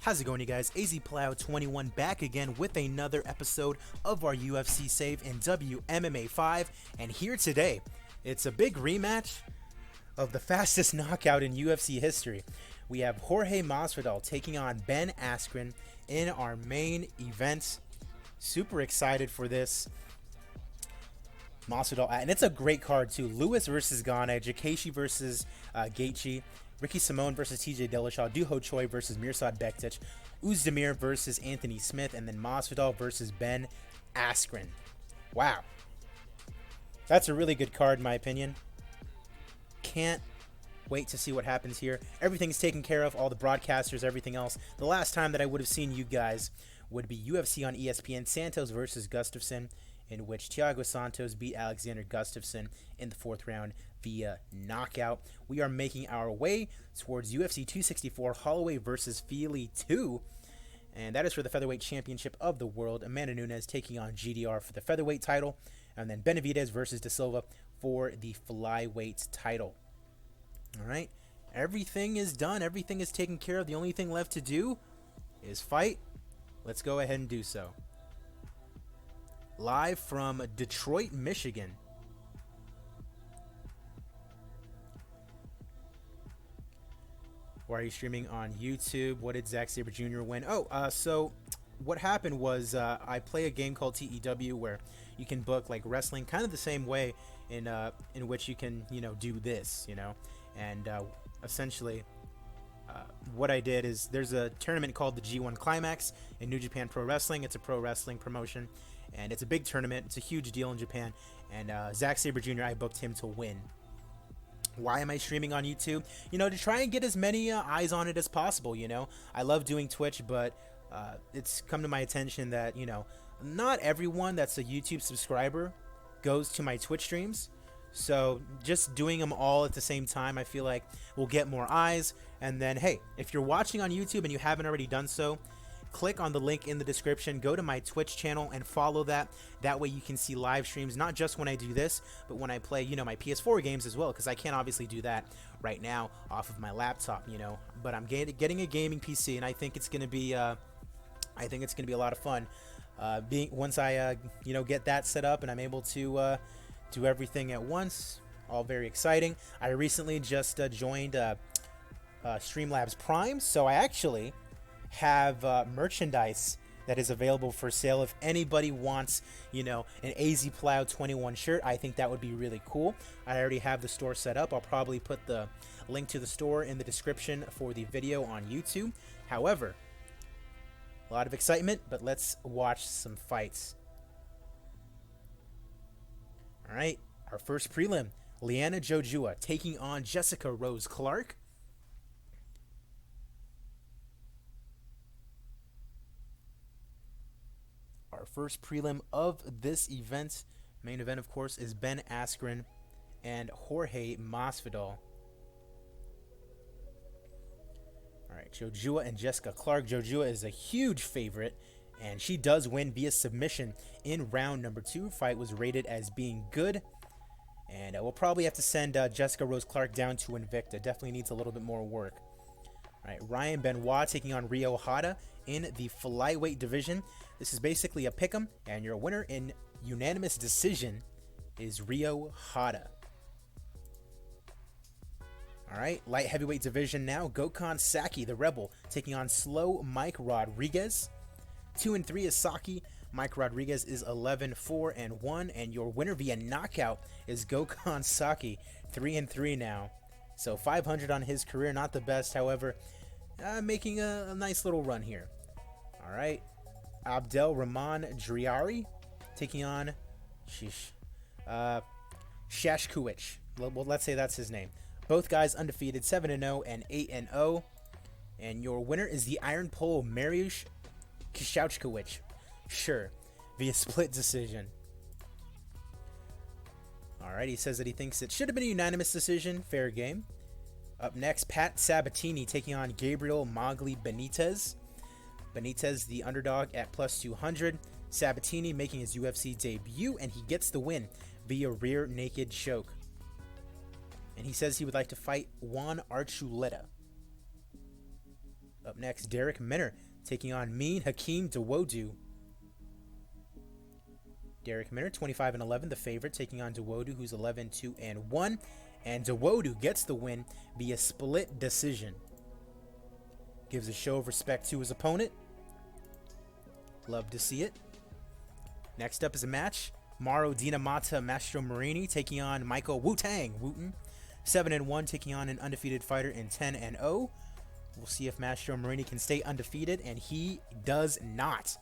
How's it going, you guys? AZPlow21 back again with another episode of our UFC save in WMMA 5, and here today, it's a big rematch of the fastest knockout in UFC history. We have Jorge Masvidal taking on Ben Askren in our main event. Super excited for this. Masvidal, and it's a great card too. Lewis versus Gane, Jakashi versus Gaethje, Ricky Simone versus TJ Dillashaw, Duho Choi versus Mirsad Bektic, Uzdemir versus Anthony Smith, and then Masvidal versus Ben Askren. Wow. That's a really good card in my opinion. Can't wait to see what happens here. Everything's taken care of, all the broadcasters, everything else. The last time that I would have seen you guys would be UFC on ESPN, Santos versus Gustafsson, in which Thiago Santos beat Alexander Gustafsson in the 4th round via knockout. We are making our way towards UFC 264 Holloway versus Fili 2, and that is for the featherweight championship of the world. Amanda Nunes taking on GDR for the featherweight title, and then Benavidez versus Da Silva for the flyweight title. All right, everything is done. Everything is taken care of. The only thing left to do is fight. Let's go ahead and do so. Live from Detroit, Michigan. Why are you streaming on YouTube? What did Zack Sabre Jr. win? So what happened was I play a game called TEW where you can book like wrestling, kind of the same way in which you can do this, and essentially. What I did is there's a tournament called the G1 Climax in New Japan Pro Wrestling. It's a pro wrestling promotion, and it's a big tournament. It's a huge deal in Japan, and Zack Sabre Jr., I booked him to win. Why am I streaming on YouTube? To try and get as many eyes on it as possible, I love doing Twitch, but it's come to my attention that, not everyone that's a YouTube subscriber goes to my Twitch streams. So just doing them all at the same time, I feel like we'll get more eyes. And then, hey, if you're watching on YouTube and you haven't already done so, click on the link in the description, go to my Twitch channel and follow that. That way you can see live streams, not just when I do this, but when I play, my PS4 games as well, because I can't obviously do that right now off of my laptop, But I'm getting a gaming PC, and I think it's going to be, a lot of fun. Once I, get that set up and I'm able to do everything at once. All very exciting. I recently just joined Streamlabs Prime, so I actually have merchandise that is available for sale. If anybody wants, an AZPlow21 shirt, I think that would be really cool. I already have the store set up. I'll probably put the link to the store in the description for the video on YouTube. However, a lot of excitement, but let's watch some fights. All right, our first prelim, Liana Jojua taking on Jessica Rose Clark. Our first prelim of this event, main event of course, is Ben Askren and Jorge Masvidal. All right, Jojua and Jessica Clark. Jojua is a huge favorite, and she does win via submission in round number 2. Fight was rated as being good. And we'll probably have to send Jessica Rose Clark down to Invicta. Definitely needs a little bit more work. All right, Ryan Benoit taking on Rio Hada in the flyweight division. This is basically a pick'em, and your winner in unanimous decision is Rio Hada. All right, light heavyweight division now. Gokhan Saki, the Rebel, taking on Slow Mike Rodriguez. 2-3 is Saki. Mike Rodriguez is 11-4-1, and your winner via knockout is Gokhan Saki, 3-3 now. So 500 on his career, not the best, however, making a nice little run here. All right, Abdel Rahman Driari taking on Shashkowicz. Well, let's say that's his name. Both guys undefeated, 7-0 and 8-0, and your winner is the Iron Pole Mariusz Kishauchkowicz. Sure, via split decision. Alright, he says that he thinks it should have been a unanimous decision. Fair game. Up next, Pat Sabatini taking on Gabriel Mogli Benitez. Benitez, the underdog, at plus 200. Sabatini making his UFC debut, and he gets the win via rear naked choke. And he says he would like to fight Juan Archuleta. Up next, Derek Minner taking on Mean Hakeem Dawodu. Derek Minner, 25-11, the favorite, taking on Dawodu, who's 11-2-1. And Dawodu gets the win via split decision. Gives a show of respect to his opponent. Love to see it. Next up is a match. Mauro Dinamata Mastro Marini taking on Michael Wooten. 7-1, taking on an undefeated fighter in 10-0. We'll see if Mastro Marini can stay undefeated, and he does not.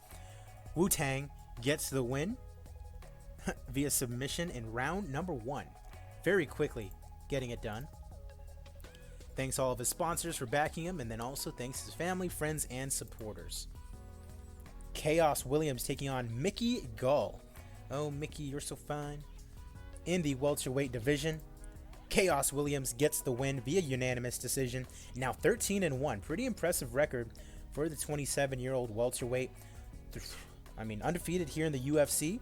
Wu-Tang gets the win via submission in round number 1. Very quickly getting it done. Thanks all of his sponsors for backing him, and then also thanks his family, friends, and supporters. Chaos Williams taking on Mickey Gall. Oh, Mickey, you're so fine. In the welterweight division, Chaos Williams gets the win via unanimous decision. Now 13-1. Pretty impressive record for the 27-year-old welterweight. I mean, undefeated here in the UFC.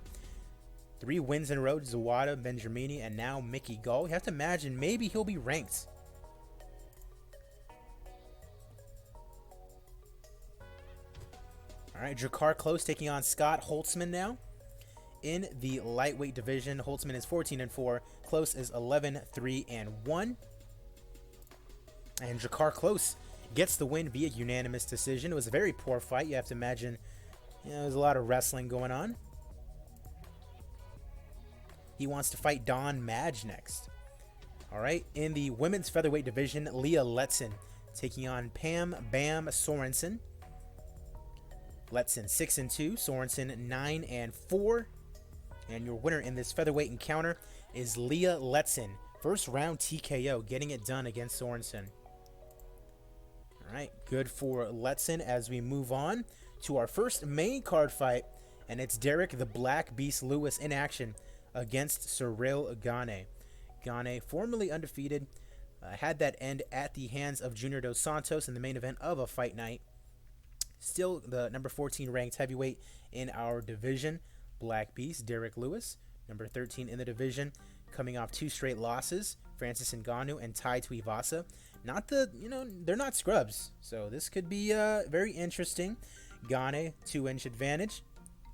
3 wins in a row, Zawada, Benjamini, and now Mickey Gall. You have to imagine maybe he'll be ranked. All right, Jakar Close taking on Scott Holtzman now. In the lightweight division, Holtzman is 14-4. Close is 11-3-1. And Jakar Close gets the win via unanimous decision. It was a very poor fight. You have to imagine, there's a lot of wrestling going on. He wants to fight Don Madge next. All right, in the women's featherweight division, Leah Letson taking on Pam Bam Sorensen. Letson 6-2, Sorensen 9-4. And your winner in this featherweight encounter is Leah Letson. First round TKO, getting it done against Sorensen. All right, good for Letson as we move on to our first main card fight. And it's Derek the Black Beast Lewis in action against Cyril Gane. Gane, formerly undefeated, had that end at the hands of Junior Dos Santos in the main event of a fight night. Still the number 14 ranked heavyweight in our division. Black Beast, Derek Lewis, number 13 in the division, coming off 2 straight losses, Francis Ngannou and Tai Tuivasa. They're not scrubs, so this could be very interesting. Gane, 2-inch advantage,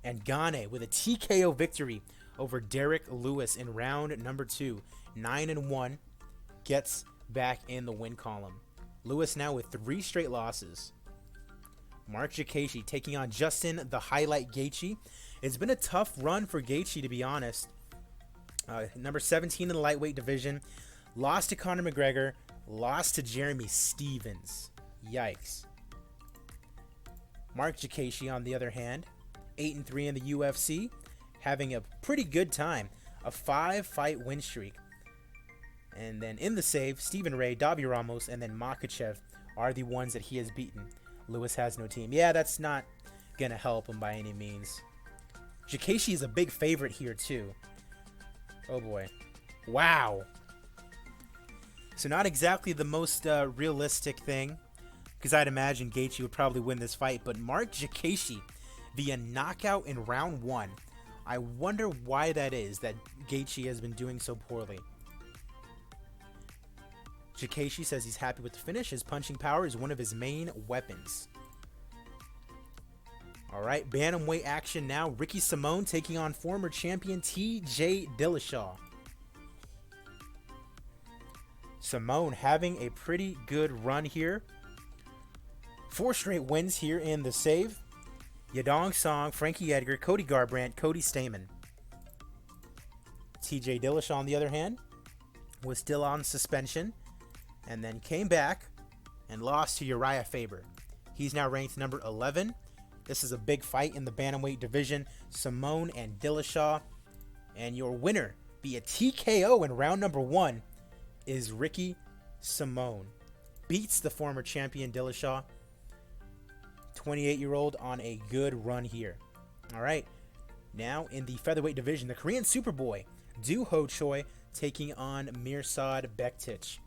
and Gane with a TKO victory over Derek Lewis in round number 2, 9-1, gets back in the win column. Lewis now with 3 straight losses. Mark Jakashi taking on Justin the Highlight Gaethje. It's been a tough run for Gaethje, to be honest. Number 17 in the lightweight division. Lost to Conor McGregor. Lost to Jeremy Stevens. Yikes. Mark Jakashi, on the other hand, 8-3 in the UFC. Having a pretty good time. A 5-fight win streak. And then in the save, Stephen Ray, Davi Ramos, and then Makhachev are the ones that he has beaten. Lewis has no team. Yeah, that's not going to help him by any means. Jakashi is a big favorite here, too. Oh, boy. Wow. So not exactly the most realistic thing, because I'd imagine Gaethje would probably win this fight, but Mark Jakashi via knockout in round 1. I wonder why that is, that Gaethje has been doing so poorly. Jakashi says he's happy with the finish. His punching power is one of his main weapons. All right, bantamweight action now. Ricky Simone taking on former champion T.J. Dillashaw. Simone having a pretty good run here. 4 straight wins here in the save. Yadong Song, Frankie Edgar, Cody Garbrandt, Cody Stamen. T.J. Dillashaw, on the other hand, was still on suspension and then came back and lost to Uriah Faber. He's now ranked number 11. This is a big fight in the bantamweight division. Simone and Dillashaw. And your winner via TKO in round number 1 is Ricky Simone. Beats the former champion Dillashaw. 28-year-old on a good run here. All right. Now in the featherweight division, the Korean Superboy, Do Ho Choi, taking on Mirsad Bektic.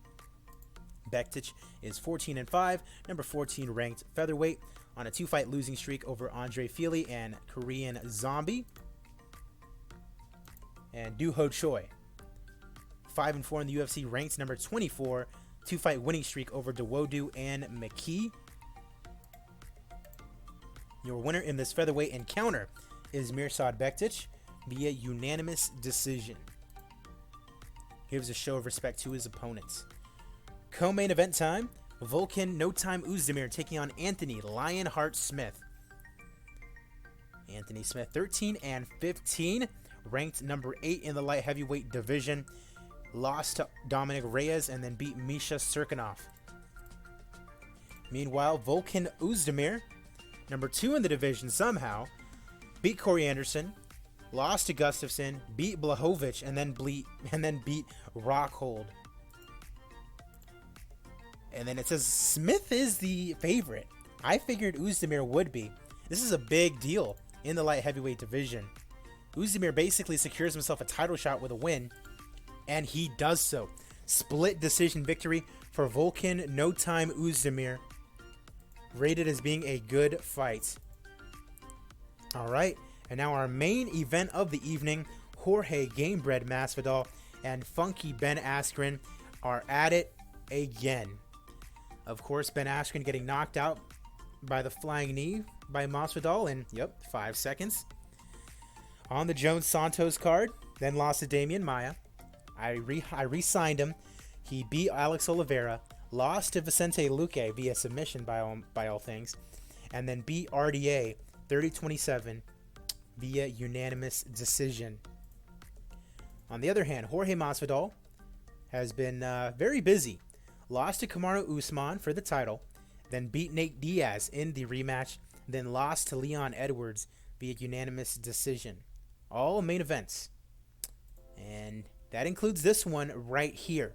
Bektic is 14-5, number 14 ranked featherweight, on a 2-fight losing streak over Andre Fili and Korean Zombie. And Do Ho Choi, 5-4 in the UFC, ranked number 24, 2-fight winning streak over Dawodu and McKee. Your winner in this featherweight encounter is Mirsad Bektic via unanimous decision. Gives a show of respect to his opponents. Co-main event time, Volkan No Time Oezdemir taking on Anthony Lionheart Smith. Anthony Smith 13-15, ranked number 8 in the light heavyweight division. Lost to Dominic Reyes and then beat Misha Serkinov. Meanwhile, Volkan Oezdemir, number 2 in the division somehow, beat Corey Anderson, lost to Gustafsson, beat Blachowicz, and then beat Rockhold. And then it says Smith is the favorite. I figured Oezdemir would be. This is a big deal in the light heavyweight division. Oezdemir basically secures himself a title shot with a win, and he does so. Split decision victory for Volkan No Time Oezdemir, rated as being a good fight. All right, and now our main event of the evening, Jorge Gamebred Masvidal and Funky Ben Askren are at it again. Of course, Ben Askren getting knocked out by the flying knee by Masvidal in, 5 seconds. On the Jones-Santos card, then lost to Damian Maia. I re-signed him. He beat Alex Oliveira, lost to Vicente Luque via submission by all things, and then beat RDA 30-27 via unanimous decision. On the other hand, Jorge Masvidal has been very busy. Lost to Kamaru Usman for the title, then beat Nate Diaz in the rematch, then lost to Leon Edwards via unanimous decision. All main events. And that includes this one right here.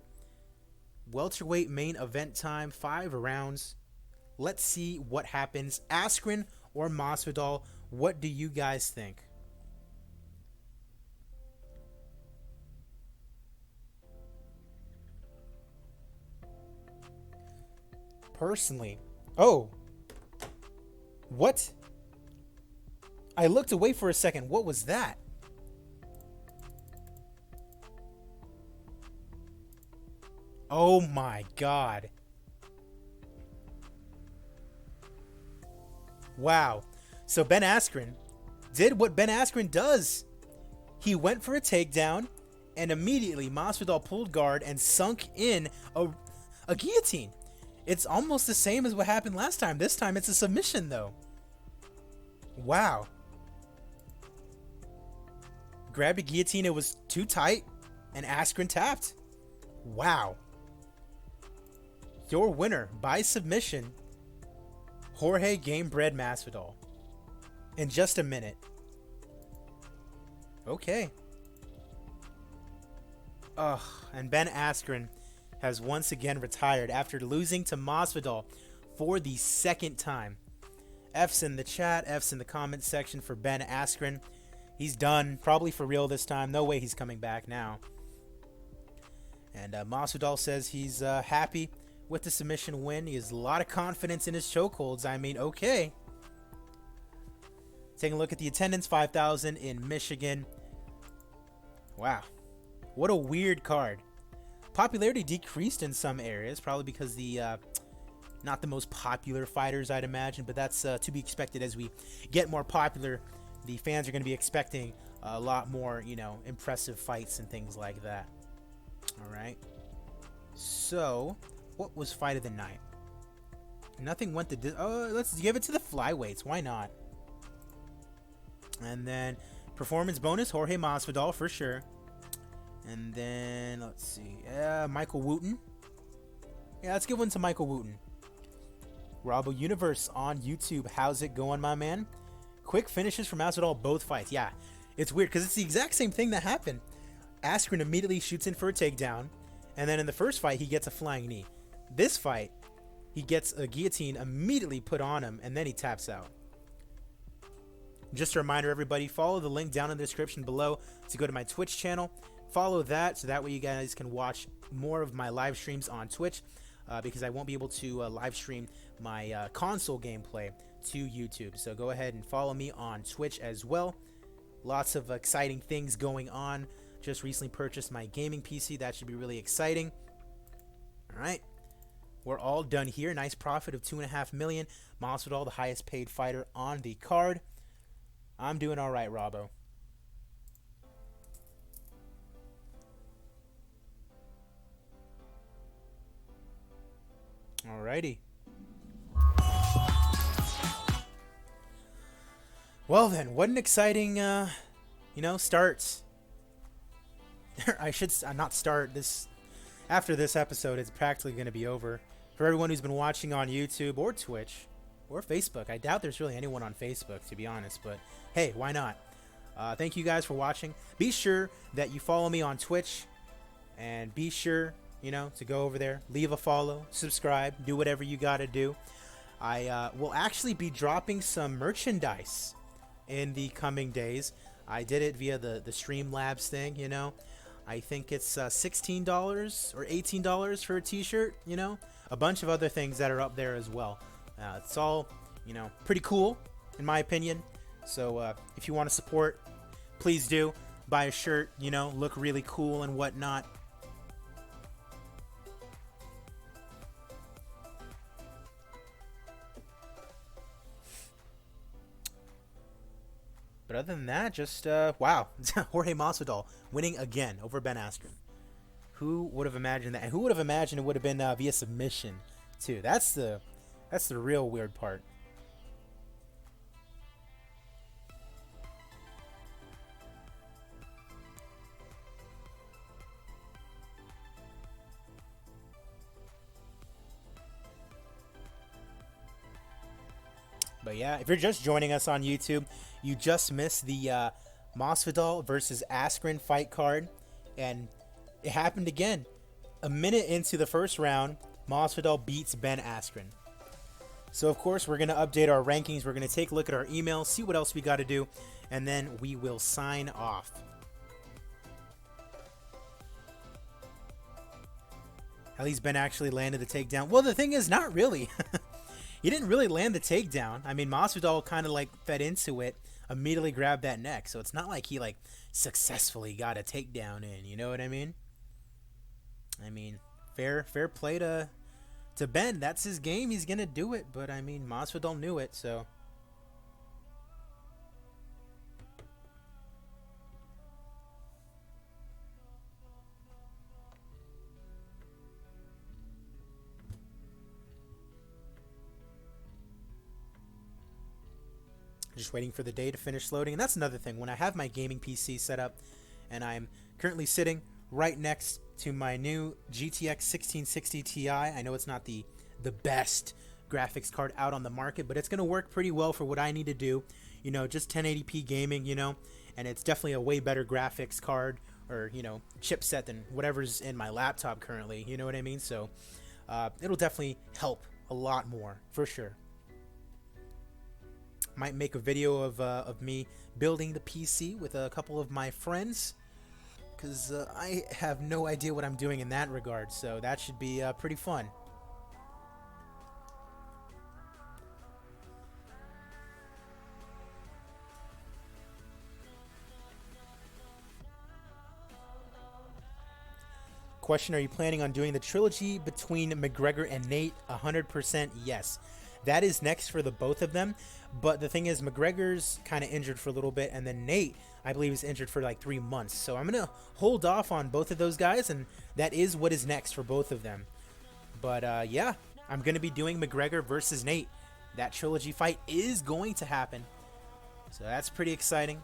Welterweight main event time, 5 rounds. Let's see what happens. Askren or Masvidal, what do you guys think? Personally, what? I looked away for a second. What was that? Oh my God. Wow. So Ben Askren did what Ben Askren does. He went for a takedown, and immediately Masvidal pulled guard and sunk in a guillotine. It's almost the same as what happened last time. This time it's a submission, though. Wow. Grabbed a guillotine. It was too tight, and Askren tapped. Wow. Your winner by submission, Jorge Gamebred Masvidal. In just a minute. Okay. And Ben Askren has once again retired after losing to Masvidal for the second time. F's in the chat, F's in the comment section for Ben Askren. He's done, probably for real this time. No way he's coming back now. And Masvidal says he's happy with the submission win. He has a lot of confidence in his chokeholds. I mean, okay. Taking a look at the attendance, 5,000 in Michigan. Wow. What a weird card. Popularity decreased in some areas, probably because the not the most popular fighters, I'd imagine, but that's to be expected. As we get more popular, the fans are going to be expecting a lot more, impressive fights and things like that. All right. So, what was fight of the night? Nothing went to... let's give it to the flyweights. Why not? And then, performance bonus, Jorge Masvidal for sure. And then, let's see. Michael Wooten. Yeah, let's give one to Michael Wooten. Robo Universe on YouTube. How's it going, my man? Quick finishes from Masvidal both fights. Yeah, it's weird because it's the exact same thing that happened. Askren immediately shoots in for a takedown. And then in the first fight, he gets a flying knee. This fight, he gets a guillotine immediately put on him, and then he taps out. Just a reminder, everybody, follow the link down in the description below to go to my Twitch channel. Follow that so that way you guys can watch more of my live streams on Twitch because I won't be able to live stream my console gameplay to YouTube. So go ahead and follow me on Twitch as well. Lots of exciting things going on. Just recently purchased my gaming PC. That should be really exciting. All right. we're all done here. Nice profit of 2.5 million. Masvidal, the highest paid fighter on the card. I'm doing all right, Robbo. Alrighty. Well then, what an exciting, start. I should not start this. After this episode, it's practically going to be over. For everyone who's been watching on YouTube or Twitch or Facebook, I doubt there's really anyone on Facebook, to be honest. But hey, why not? Thank you guys for watching. Be sure that you follow me on Twitch, and be sure, to go over there, leave a follow, subscribe, do whatever you got to do. I will actually be dropping some merchandise in the coming days. I did it via the Streamlabs thing, I think it's $16 or $18 for a t-shirt, a bunch of other things that are up there as well. It's all, pretty cool in my opinion. So if you want to support, please do. Buy a shirt, look really cool and whatnot. But other than that, just, wow. Jorge Masvidal winning again over Ben Askren. Who would have imagined that? And who would have imagined it would have been via submission, too? That's the real weird part. But yeah, if you're just joining us on YouTube, you just missed the Masvidal versus Askren fight card, and it happened again. A minute into the first round, Masvidal beats Ben Askren. So of course we're going to update our rankings. We're going to take a look at our emails, see what else we got to do, and then we will sign off. At least Ben actually landed the takedown. Well, the thing is, not really. He didn't really land the takedown. I mean, Masvidal kind of like fed into it, immediately grabbed that neck. So it's not like he like successfully got a takedown in. You know what I mean? I mean, fair play to Ben. That's his game. He's gonna do it. But I mean, Masvidal knew it. So. Just waiting for the day to finish loading. And that's another thing. When I have my gaming PC set up and I'm currently sitting right next to my new GTX 1660 Ti, I know it's not the best graphics card out on the market, but it's going to work pretty well for what I need to do. Just 1080p gaming, and it's definitely a way better graphics card or, chipset than whatever's in my laptop currently. You know what I mean? So it'll definitely help a lot more for sure. Might make a video of me building the PC with a couple of my friends, because I have no idea what I'm doing in that regard, so that should be pretty fun. Question, are you planning on doing the trilogy between McGregor and Nate? 100% yes. That is next for the both of them. But the thing is, McGregor's kind of injured for a little bit, and then Nate, I believe, is injured for like 3 months. So I'm going to hold off on both of those guys, and that is what is next for both of them. But yeah, I'm going to be doing McGregor versus Nate. That trilogy fight is going to happen. So that's pretty exciting.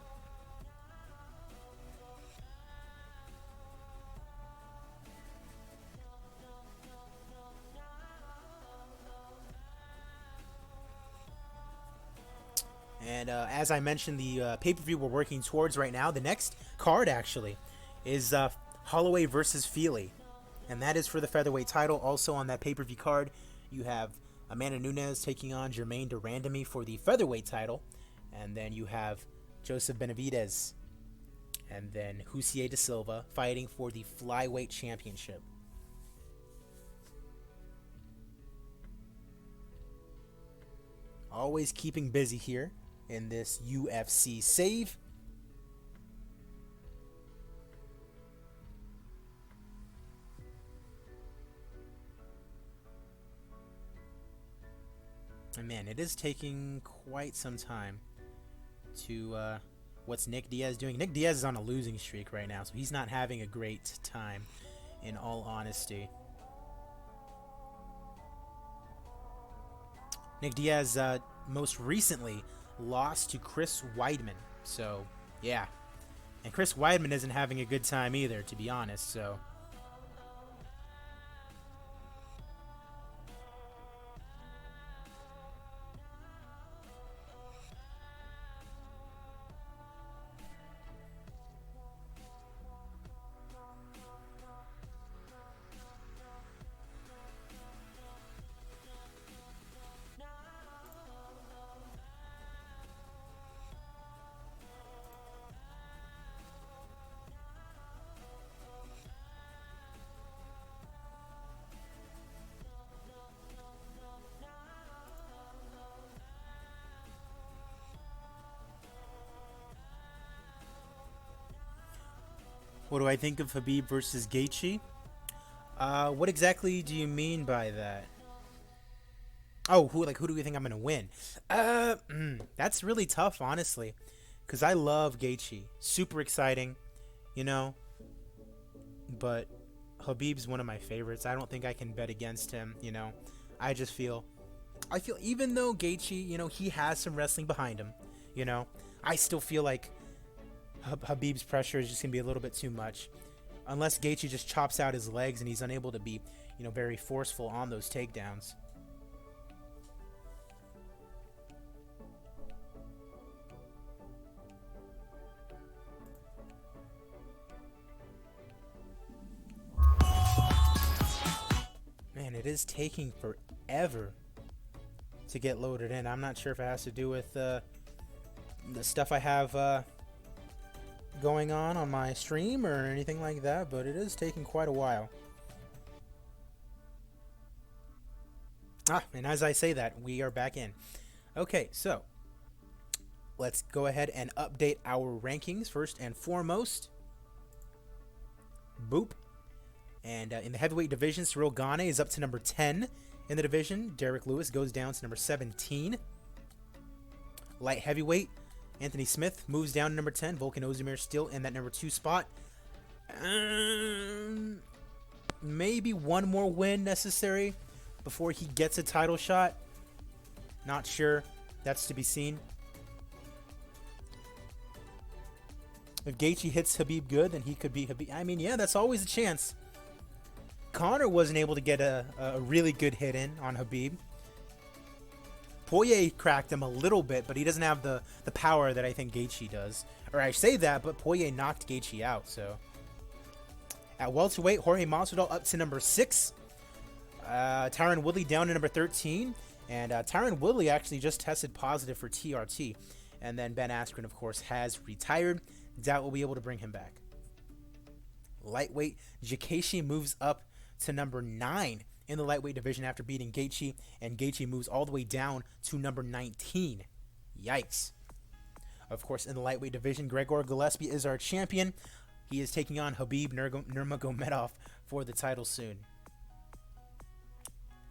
And as I mentioned, the pay-per-view we're working towards right now, the next card actually, is Holloway versus Feely. And that is for the featherweight title. Also on that pay-per-view card, you have Amanda Nunes taking on Germaine de Randamie for the featherweight title. And then you have Joseph Benavidez and then Husier da Silva fighting for the flyweight championship. Always keeping busy here in this UFC save. And man, it is taking quite some time to what's Nick Diaz doing? Nick Diaz is on a losing streak right now, so he's not having a great time, in all honesty. Nick Diaz most recently lost to Chris Weidman, so yeah. And Chris Weidman isn't having a good time either, to be honest, so... What do I think of Khabib versus Gaethje? What exactly do you mean by that? Oh, who do we think I'm gonna win? That's really tough, honestly, because I love Gaethje. Super exciting, you know. But Khabib's one of my favorites. I don't think I can bet against him. You know, I feel even though Gaethje, he has some wrestling behind him. You know, I still feel like Khabib's pressure is just gonna be a little bit too much, unless Gaethje just chops out his legs and he's unable to be, very forceful on those takedowns. Man, it is taking forever to get loaded in. I'm not sure if it has to do with the stuff I have going on my stream or anything like that, but it is taking quite a while. And as I say that, we are back in. Okay, so let's go ahead and update our rankings first and foremost. Boop. And in the heavyweight division, Cyril Gane is up to number 10 in the division. Derek Lewis goes down to number 17. Light heavyweight, Anthony Smith moves down to number 10. Volkan Ozdemir still in that number 2 spot. Maybe one more win necessary before he gets a title shot. Not sure. That's to be seen. If Gaethje hits Khabib good, then he could be Khabib. I mean, yeah, that's always a chance. Conor wasn't able to get a really good hit in on Khabib. Poirier cracked him a little bit, but he doesn't have the power that I think Gaethje does. Or I say that, but Poirier knocked Gaethje out, so. At welterweight, Jorge Masvidal up to number 6. Tyron Woodley down to number 13. And Tyron Woodley actually just tested positive for TRT. And then Ben Askren, of course, has retired. Doubt we'll be able to bring him back. Lightweight, Jakashi moves up to number 9 in the lightweight division after beating Gaethje, and Gaethje moves all the way down to number 19. Yikes. Of course, in the lightweight division, Gregor Gillespie is our champion. He is taking on Khabib Nurmagomedov for the title soon.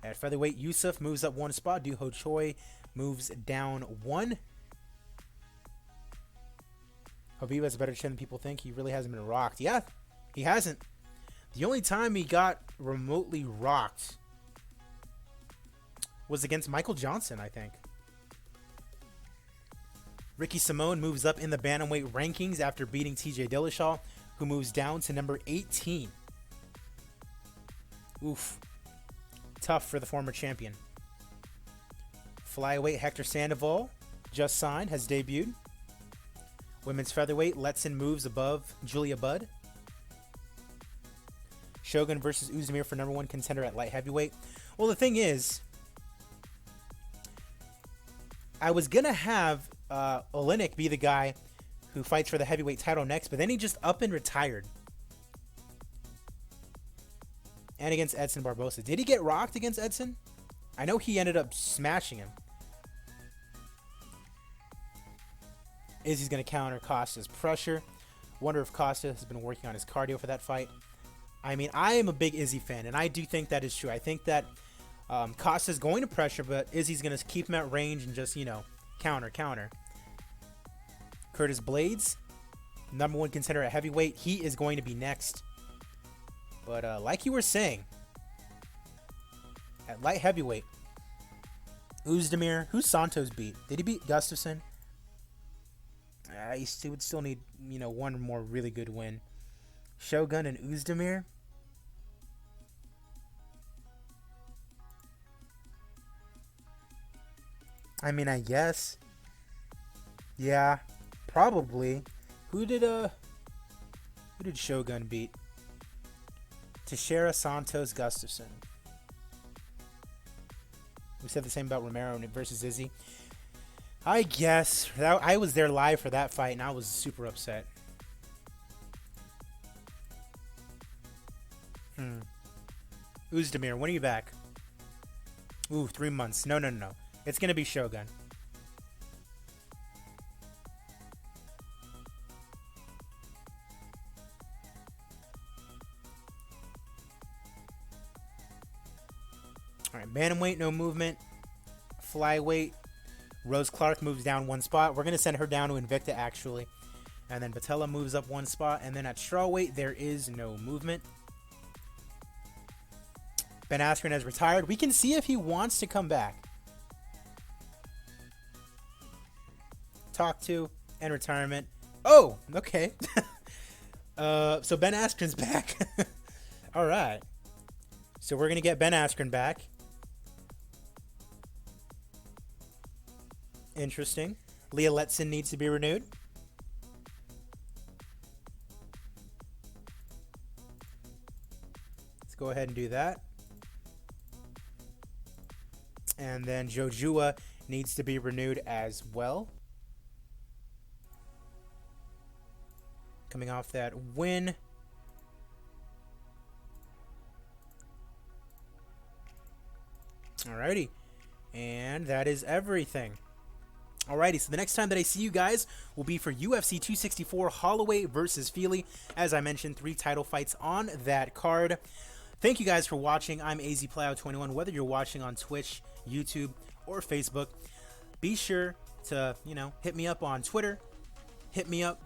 At featherweight, Yusuf moves up 1 spot. Doo Ho Choi moves down 1. Khabib has a better chin than people think. He really hasn't been rocked. Yeah, he hasn't. The only time he got remotely rocked was against Michael Johnson, I think. Ricky Simone moves up in the bantamweight rankings after beating TJ Dillashaw, who moves down to number 18. Oof. Tough for the former champion. Flyweight Hector Sandoval just signed, has debuted. Women's featherweight, Letson moves above Julia Budd. Shogun versus Ozdemir for number 1 contender at light heavyweight. Well, the thing is, I was going to have Oleinik be the guy who fights for the heavyweight title next, but then he just up and retired. And against Edson Barbosa. Did he get rocked against Edson? I know he ended up smashing him. Izzy's going to counter Costa's pressure. Wonder if Costa has been working on his cardio for that fight. I mean, I am a big Izzy fan, and I do think that is true. I think that Costa's going to pressure, but Izzy's going to keep him at range and just, counter. Curtis Blades, number 1 contender at heavyweight. He is going to be next. But like you were saying, at light heavyweight, Uzdemir, who Santos beat? Did he beat Gustafsson? He would still need, one more really good win. Shogun and Uzdemir? I mean, I guess. Yeah, probably. Who did Shogun beat? Teixeira, Santos, Gustafsson. We said the same about Romero versus Izzy. I guess. I was there live for that fight, and I was super upset. Uzdemir, when are you back? Ooh, 3 months. No. It's going to be Shogun. All right, bantamweight, no movement. Flyweight, Rose Clark moves down 1 spot. We're going to send her down to Invicta, actually. And then Batella moves up 1 spot. And then at strawweight, there is no movement. Ben Askren has retired. We can see if he wants to come back. Talk to and retirement. Oh, okay. So Ben Askren's back. All right. So we're going to get Ben Askren back. Interesting. Leah Letson needs to be renewed. Let's go ahead and do that. And then Jojua needs to be renewed as well. Coming off that win. Alrighty. And that is everything. Alrighty, so the next time that I see you guys will be for UFC 264 Holloway versus Feely. As I mentioned, 3 title fights on that card. Thank you guys for watching. I'm AZPlayout21. Whether you're watching on Twitch, YouTube, or Facebook, be sure to, hit me up on Twitter. Hit me up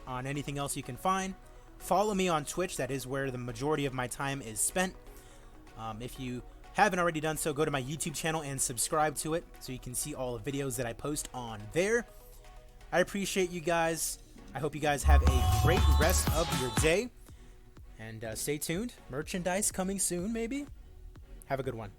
on anything else you can find. Follow me on Twitch. That is where the majority of my time is spent. If you haven't already done so, go to my YouTube channel and subscribe to it so you can see all the videos that I post on there. I appreciate you guys. I hope you guys have a great rest of your day. And stay tuned. Merchandise coming soon, maybe. Have a good one.